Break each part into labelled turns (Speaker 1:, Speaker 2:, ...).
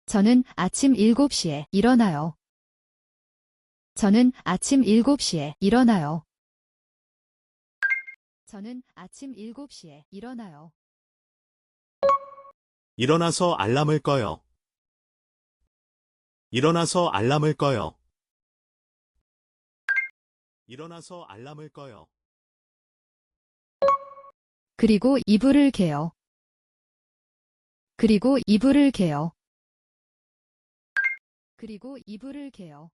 Speaker 1: 저는 아침 7시에 일어나요. 저는 아침 7시에 일어나요. 저는 아침 7시에 일어나요.
Speaker 2: 일어나서 알람을 꺼요. 일어나서 알람을 꺼요. 일어나서 알람을 꺼요.
Speaker 1: 그리고 이불을 개요. 그리고 이불을 개요. 그리고 이불을 개요.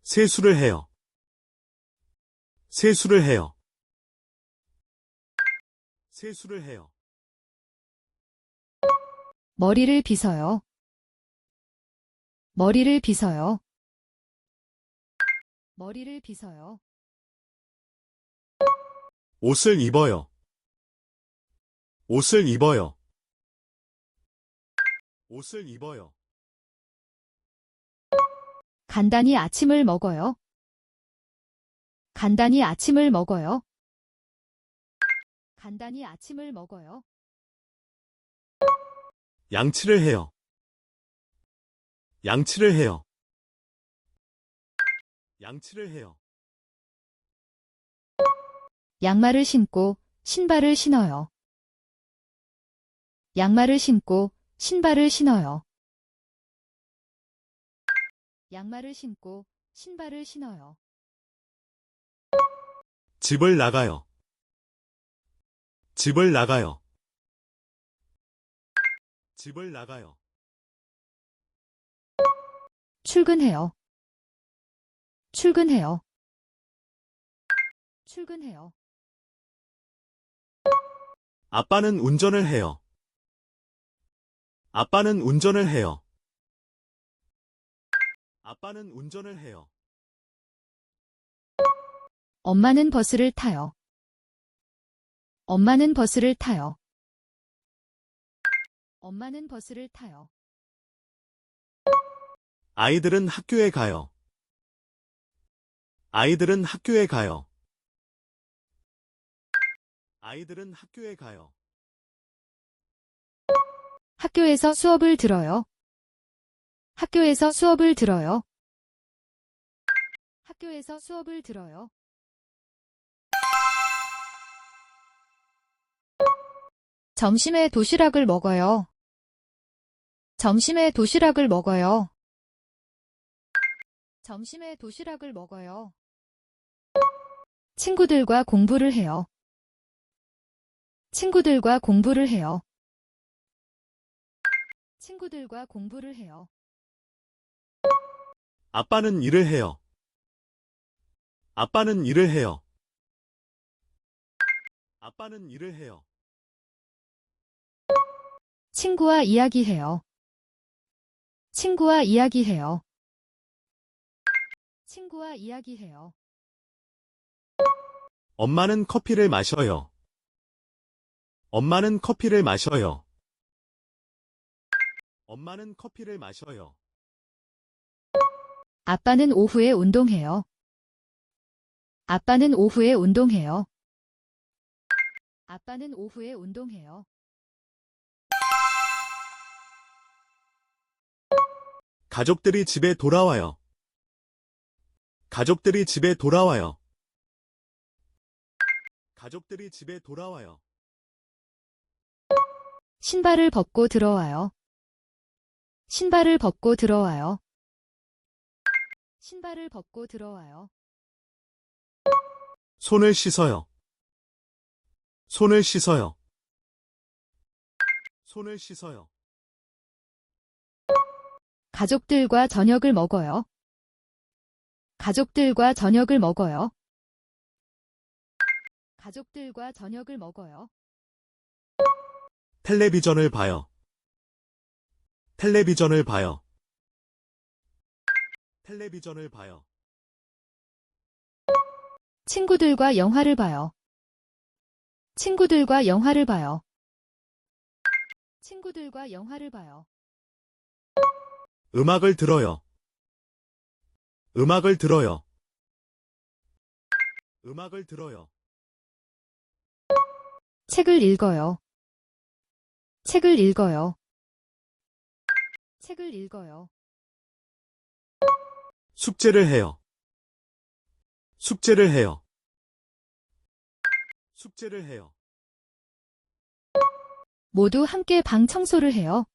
Speaker 2: 세수를 해요. 세수를 해요. 세수를 해요.
Speaker 1: 머리를 빗어요. 머리를 빗어요. 머리를 빗어요.
Speaker 2: 옷을 입어요. 옷을 입어요. 옷을 입어요.
Speaker 1: 간단히 아침을 먹어요. 간단히 아침을 먹어요. 간단히 아침을 먹어요.
Speaker 2: 양치를 해요. 양치를 해요. 양치를 해요.
Speaker 1: 양말을 신고 신발을 신어요. 양말을 신고 신발을 신어요. 양말을 신고 신발을 신어요.
Speaker 2: 집을 나가요. 집을 나가요. 집을 나가요.
Speaker 1: 출근해요. 출근해요. 출근해요.
Speaker 2: 아빠는 운전을 해요. 아빠는 운전을 해요. 아빠는 운전을 해요.
Speaker 1: 엄마는 버스를 타요. 엄마는 버스를 타요. 엄마는 버스를 타요.
Speaker 2: 아이들은 학교에 가요. 아이들은 학교에 가요. 아이들은 학교에 가요.
Speaker 1: 학교에서 수업을 들어요. 학교에서 수업을 들어요. 학교에서 수업을 들어요. 점심에 도시락을 먹어요. 점심에 도시락을 먹어요. 점심에 도시락을 먹어요. 친구들과 공부를 해요. 친구들과 공부를 해요. 친구들과 공부를 해요.
Speaker 2: 아빠는 일을 해요. 아빠는 일을 해요. 아빠는 일을 해요.
Speaker 1: 친구와 이야기해요. 친구와 이야기해요. 친구와 이야기해요.
Speaker 2: 엄마는 커피를 마셔요. 엄마는 커피를 마셔요. 엄마는 커피를 마셔요.
Speaker 1: 아빠는 오후에 운동해요. 아빠는 오후에 운동해요. 아빠는 오후에 운동해요.
Speaker 2: 가족들이 집에 돌아와요. 가족들이 집에 돌아와요. 가족들이 집에 돌아와요.
Speaker 1: 신발을 벗고 들어와요. 신발을 벗고 들어와요. 신발을 벗고 들어와요.
Speaker 2: 손을 씻어요. 손을 씻어요. 손을 씻어요.
Speaker 1: 가족들과 저녁을 먹어요. 가족들과 저녁을 먹어요. 가족들과 저녁을 먹어요.
Speaker 2: 텔레비전을 봐요. 텔레비전을 봐요. 텔레비전을 봐요.
Speaker 1: 친구들과 영화를 봐요. 친구들과 영화를 봐요. 친구들과 영화를 봐요.
Speaker 2: 음악을 들어요. 음악을 들어요. 음악을 들어요.
Speaker 1: 책을 읽어요. 책을 읽어요. 책을 읽어요.
Speaker 2: 숙제를 해요. 숙제를 해요. 숙제를 해요.
Speaker 1: 모두 함께 방 청소를 해요.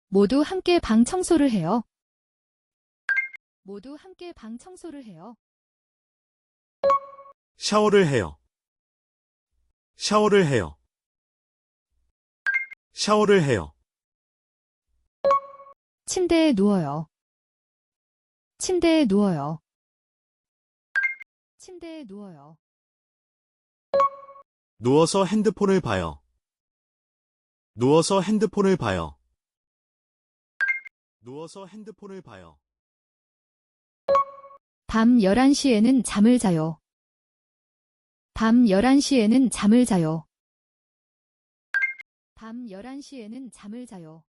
Speaker 1: 모두 함께 방 청소를 해요. 모두 함께 방 청소를 해요.
Speaker 2: 샤워를 해요. 샤워를 해요. 샤워를 해요.
Speaker 1: 침대에 누워요. 침대에 누워요. 침대에 누워요.
Speaker 2: 누워서 핸드폰을 봐요. 누워서 핸드폰을 봐요. 누워서 핸드폰을 봐요.
Speaker 1: 밤 11시에는 잠을 자요. 밤 11시에는 잠을 자요. 밤 11시에는 잠을 자요.